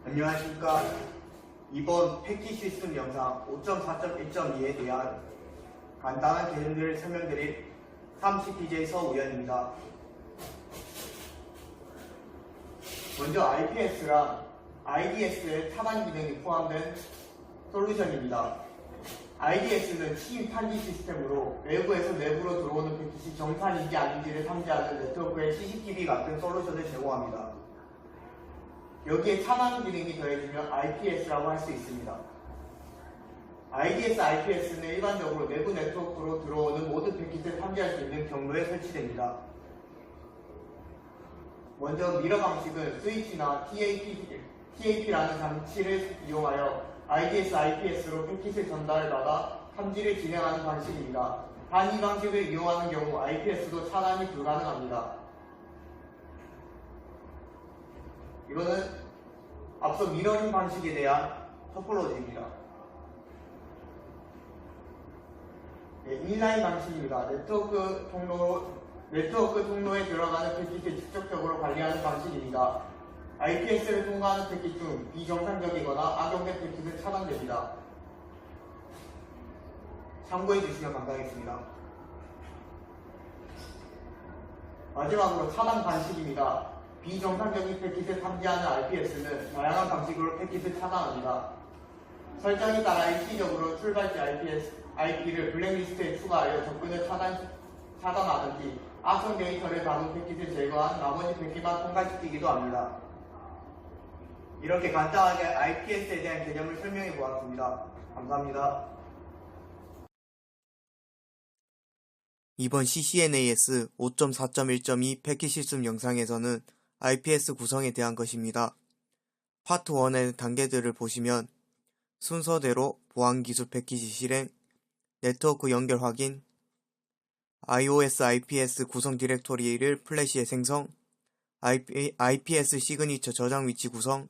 안녕하십니까. 이번 패키지 시스템 영상 5.4.1.2에 대한 간단한 개념들을 설명드릴 3CPJ 서우연입니다. 먼저 IPS랑 IDS의 차단 기능이 포함된 솔루션입니다. IDS는 시인 판지 시스템으로 외부에서 내부로 들어오는 패킷이 정산인지 아닌지를 탐지하는 네트워크의 CCTV 같은 솔루션을 제공합니다. 여기에 차단 기능이 더해지면 IPS라고 할 수 있습니다. IDS, IPS는 일반적으로 내부 네트워크로 들어오는 모든 패킷을 탐지할 수 있는 경로에 설치됩니다. 먼저 미러 방식은 스위치나 TAP라는 장치를 이용하여 IDS, IPS로 패킷을 전달받아 탐지를 진행하는 방식입니다. 단 이 방식을 이용하는 경우 IPS도 차단이 불가능합니다. 이거는 앞서 미러링 방식에 대한 토폴로지입니다. 인라인 방식입니다. 네트워크 통로에 들어가는 패킷을 직접적으로 관리하는 방식입니다. IPS를 통과하는 패킷 중 비정상적이거나 악용된 패킷은 차단됩니다. 참고해 주시면 감사하겠습니다. 마지막으로 차단 방식입니다. 비정상적인 패킷을 탐지하는 RPS는 다양한 방식으로 패킷을 차단합니다. 설정에 따라 일시적으로 출발지 IP를 블랙리스트에 추가하여 접근을 차단하든지 악성 데이터를 담은 패킷을 제거한 나머지 패킷만 통과시키기도 합니다. 이렇게 간단하게 IPS에 대한 개념을 설명해 보았습니다. 감사합니다. 이번 CCNAS 5.4.1.2 패킷 시스템 영상에서는 IPS 구성에 대한 것입니다. 파트 1의 단계들을 보시면 순서대로 보안기술 패키지 실행, 네트워크 연결 확인, iOS IPS 구성 디렉토리를 플래시에 생성, IPS 시그니처 저장 위치 구성,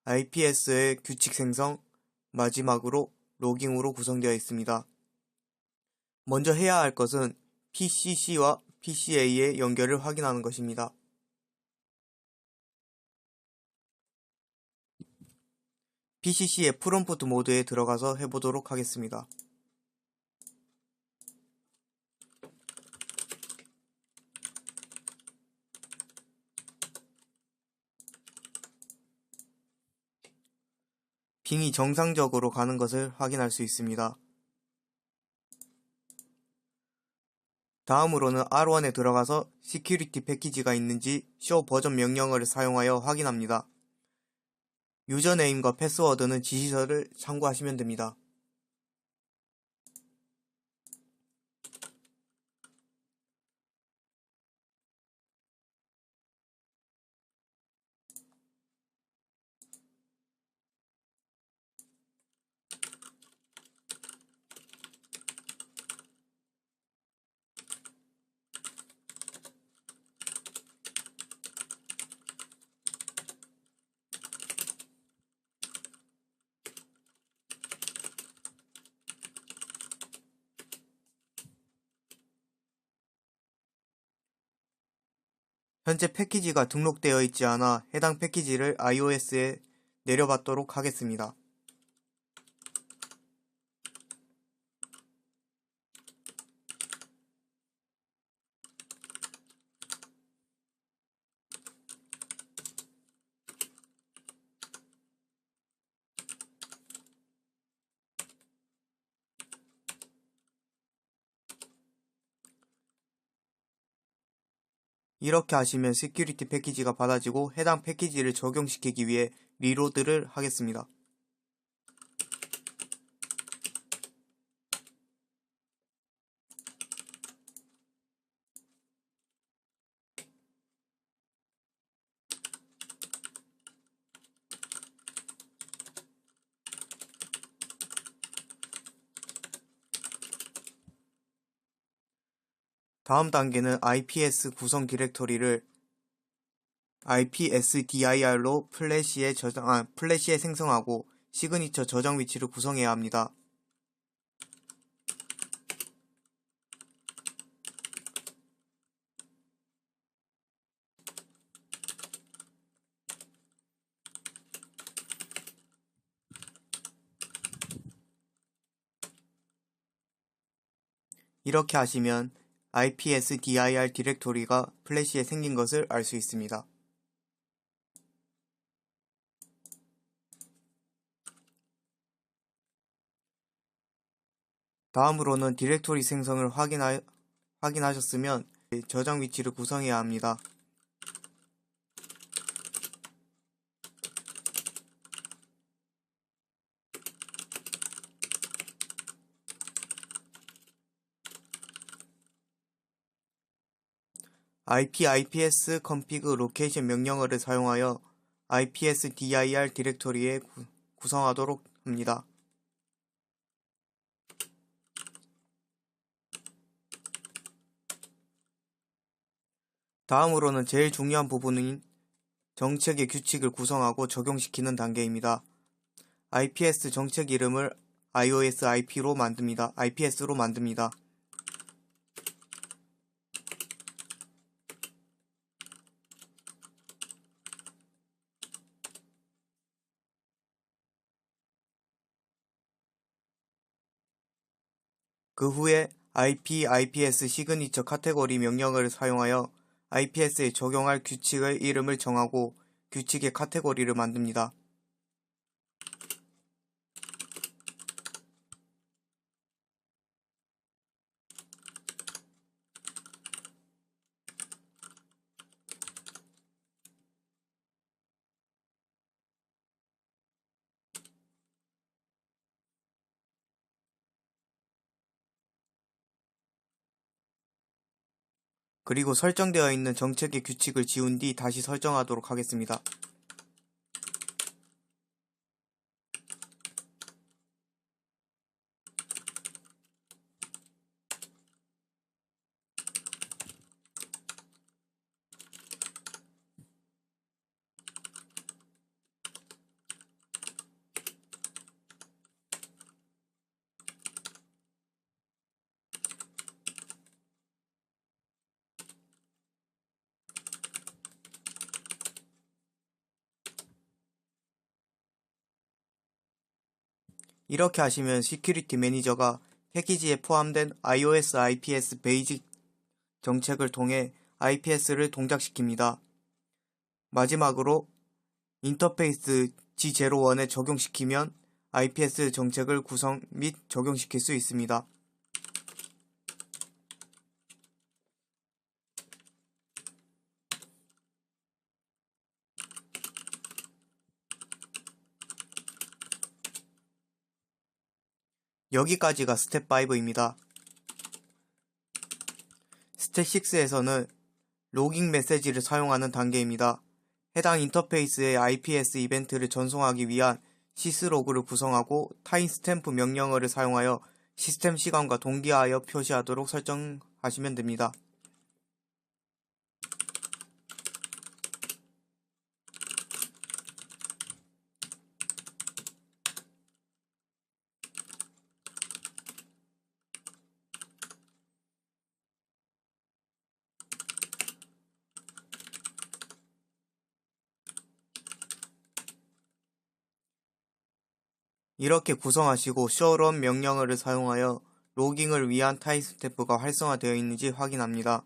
IPS의 규칙 생성, 마지막으로 로깅으로 구성되어 있습니다. 먼저 해야 할 것은 PCC와 PCA의 연결을 확인하는 것입니다. PCC의 프롬프트 모드에 들어가서 해보도록 하겠습니다. 빙이 정상적으로 가는 것을 확인할 수 있습니다. 다음으로는 R1에 들어가서 시큐리티 패키지가 있는지 show 버전 명령어를 사용하여 확인합니다. 유저네임과 패스워드는 지시서를 참고하시면 됩니다. 현재 패키지가 등록되어 있지 않아 해당 패키지를 iOS에 내려받도록 하겠습니다. 이렇게 하시면 시큐리티 패키지가 받아지고 해당 패키지를 적용시키기 위해 리로드를 하겠습니다. 다음 단계는 IPS 구성 디렉토리를 IPSDIR로 플래시에 생성하고 시그니처 저장 위치를 구성해야 합니다. 이렇게 하시면 IPS-dir 디렉토리가 플래시에 생긴 것을 알 수 있습니다. 다음으로는 디렉토리 생성을 확인하셨으면 저장 위치를 구성해야 합니다. ips config location 명령어를 사용하여 ips-dir 디렉토리에 구성하도록 합니다. 다음으로는 제일 중요한 부분인 정책의 규칙을 구성하고 적용시키는 단계입니다. IPS 정책 이름을 iOS IPS로 만듭니다. 그 후에 IPS 시그니처 카테고리 명령어를 사용하여 IPS에 적용할 규칙의 이름을 정하고 규칙의 카테고리를 만듭니다. 그리고 설정되어 있는 정책의 규칙을 지운 뒤 다시 설정하도록 하겠습니다. 이렇게 하시면 시큐리티 매니저가 패키지에 포함된 iOS IPS 베이직 정책을 통해 IPS를 동작시킵니다. 마지막으로 인터페이스 G01에 적용시키면 IPS 정책을 구성 및 적용시킬 수 있습니다. 여기까지가 스텝 5입니다. 스텝 6에서는 로깅 메시지를 사용하는 단계입니다. 해당 인터페이스의 IPS 이벤트를 전송하기 위한 시스로그를 구성하고 타임스탬프 명령어를 사용하여 시스템 시간과 동기하여 표시하도록 설정하시면 됩니다. 이렇게 구성하시고 showrun 명령어를 사용하여 로깅을 위한 타임스탬프가 활성화되어 있는지 확인합니다.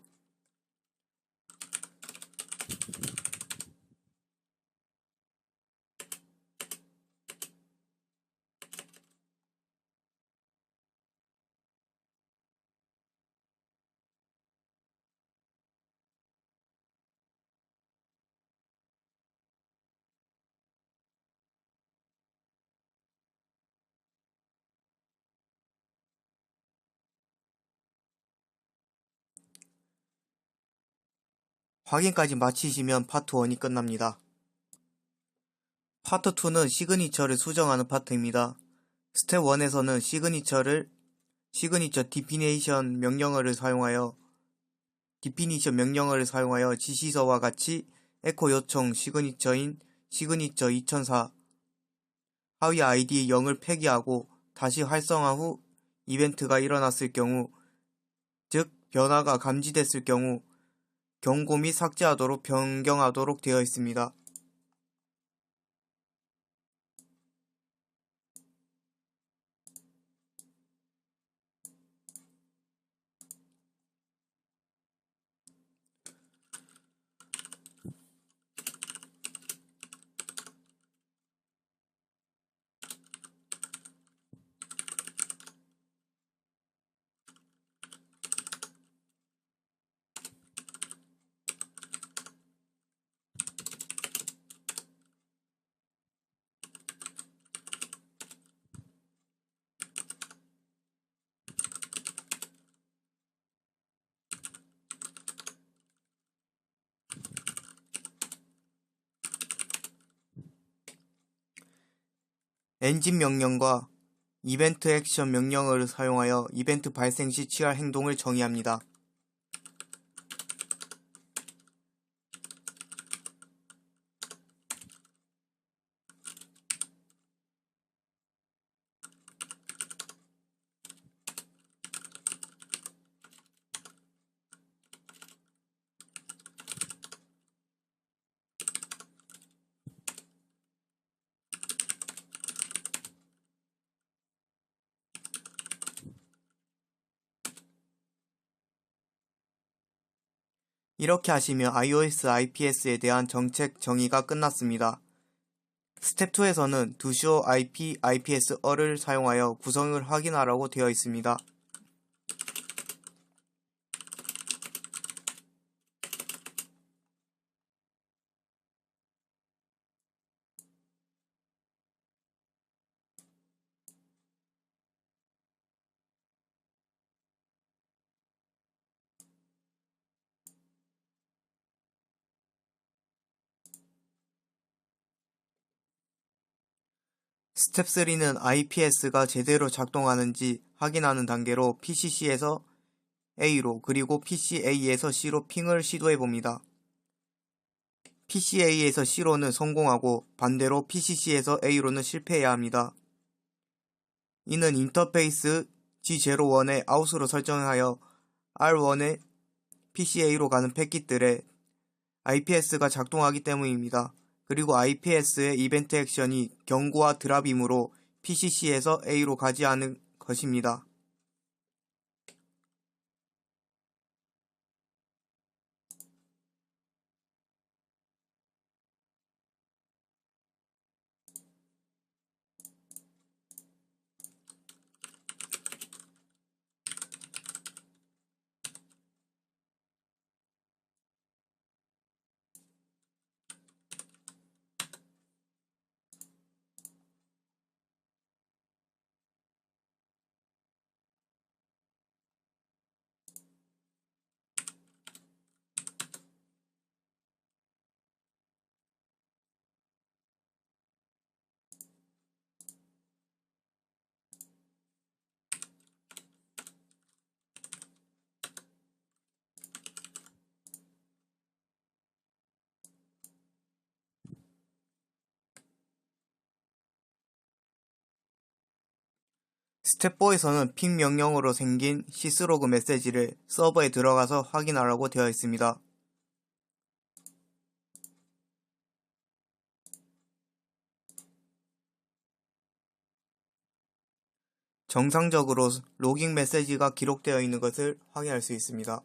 확인까지 마치시면 파트 1이 끝납니다. 파트 2는 시그니처를 수정하는 파트입니다. 스텝 1에서는 시그니처 디피니션 명령어를 사용하여 지시서와 같이 에코 요청 시그니처인 시그니처 2004 하위 아이디 0을 폐기하고 다시 활성화 후 이벤트가 일어났을 경우, 즉 변화가 감지됐을 경우 경고 및 삭제하도록 변경하도록 되어 있습니다. 엔진 명령과 이벤트 액션 명령어를 사용하여 이벤트 발생 시 취할 행동을 정의합니다. 이렇게 하시면 iOS IPS에 대한 정책 정의가 끝났습니다. 스텝 2에서는 두쇼 IP, IPS어를 사용하여 구성을 확인하라고 되어 있습니다. 스텝 3는 IPS가 제대로 작동하는지 확인하는 단계로 PCC에서 A로 그리고 PCA에서 C로 핑을 시도해봅니다. PCA에서 C로는 성공하고 반대로 PCC에서 A로는 실패해야 합니다. 이는 인터페이스 G01의 아웃으로 설정하여 R1의 PCA로 가는 패킷들의 IPS가 작동하기 때문입니다. 그리고 IPS의 이벤트 액션이 경고와 드랍이므로 PCC에서 A로 가지 않은 것입니다. 스텝 4에서는 핑 명령어로 생긴 시스로그 메시지를 서버에 들어가서 확인하라고 되어 있습니다. 정상적으로 로깅 메시지가 기록되어 있는 것을 확인할 수 있습니다.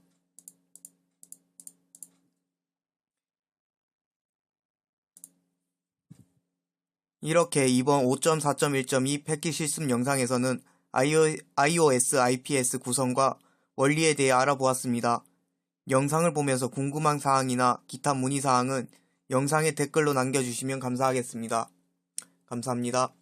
이렇게 이번 5.4.1.2 패킷 실습 영상에서는 iOS IPS 구성과 원리에 대해 알아보았습니다. 영상을 보면서 궁금한 사항이나 기타 문의 사항은 영상에 댓글로 남겨주시면 감사하겠습니다. 감사합니다.